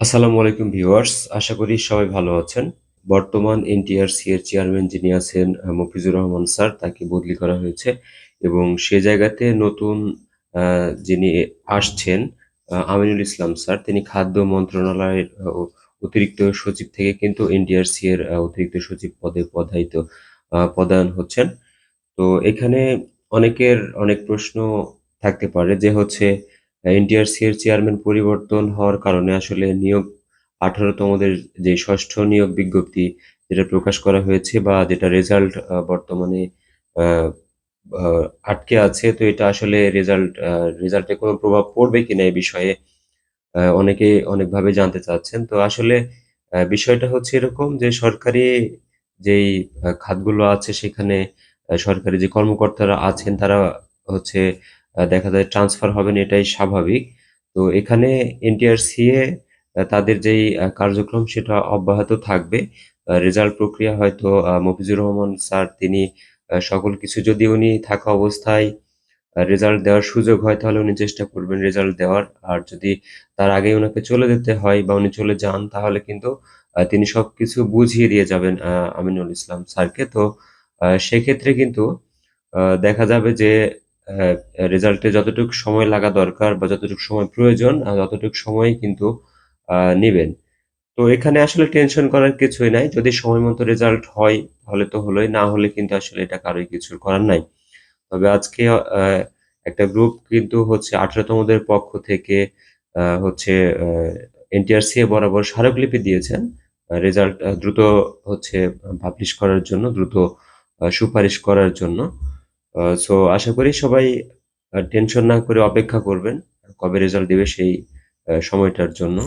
আসসালামু আলাইকুম ভিউয়ার্স, আশা করি সবাই ভালো আছেন। বর্তমান এনটিআরসি এর চেয়ারম্যান যিনি আছেন মফিজুর রহমান স্যার, তাকে বদলি করা হয়েছে এবং সে জায়গাতে নতুন যিনি আসছেন আমিনুল ইসলাম স্যার, তিনি খাদ্য মন্ত্রণালয়ের অতিরিক্ত সচিব থেকে কিন্তু এনটিআরসি এর অতিরিক্ত সচিব পদে পদায়ন হচ্ছেন। তো এখানে অনেকের অনেক প্রশ্ন থাকতে পারে যে এনটিআরসি এর চেয়ারম্যান পরিবর্তন হওয়ার কারণে আসলে নিয়োগ 18তমদের যে ষষ্ঠ নিয়োগ বিজ্ঞপ্তি যেটা প্রকাশ করা হয়েছে বা যেটা রেজাল্ট বর্তমানে আহ, আটকে আছে, তো এটা আসলে রেজাল্টে কোনো প্রভাব পড়বে কিনা এই বিষয়ে অনেকে অনেকভাবে জানতে চাচ্ছেন। তো আসলে বিষয়টা হচ্ছে এরকম যে সরকারি যেই খাতগুলো আছে সেখানে সরকারি যে কর্মকর্তারা আছেন তারা হচ্ছে দেখা যায় ট্রান্সফার হবেন, এটাই স্বাভাবিক। তো এখানে এনটিআরসিএ তাদের যেই কার্যক্রম সেটা অব্যাহত থাকবে। রেজাল্ট প্রক্রিয়া হয়তো মফিজুর রহমান স্যার তিনি সকল কিছু যদি উনি থাকা অবস্থায় রেজাল্ট দেওয়ার সুযোগ হয় তাহলে উনি চেষ্টা করবেন রেজাল্ট দেওয়ার। আর যদি তার আগেই উনাকে চলে যেতে হয় বা উনি চলে যান তাহলে কিন্তু তিনি সবকিছু বুঝিয়ে দিয়ে যাবেন আমিনুল ইসলাম স্যারকে। তো সেক্ষেত্রে কিন্তু দেখা যাবে যে আহ, রেজাল্টে যতটুকু সময় লাগা দরকার বা যতটুকু সময় প্রয়োজন ততটুকু সময় কিন্তু নেবেন। তো এখানে আসলে টেনশন করার কিছুই নাই, যদি সময় মতো রেজাল্ট হয় তাহলে তো হলোই, না হলে কিন্তু আসলে এটা কারোই কিছু করার নাই। তবে আজকে একটা গ্রুপ কিন্তু 18তমদের পক্ষ থেকে আহ, হচ্ছে এনটিআরসি বরাবর স্মারকলিপি দিয়েছেন রেজাল্ট দ্রুত পাবলিশ করার জন্য, দ্রুত সুপারিশ করার জন্য। সো আশা করি সবাই টেনশন না করে অপেক্ষা করবেন কবে রেজাল্ট দিবে সেই সময়টার জন্য।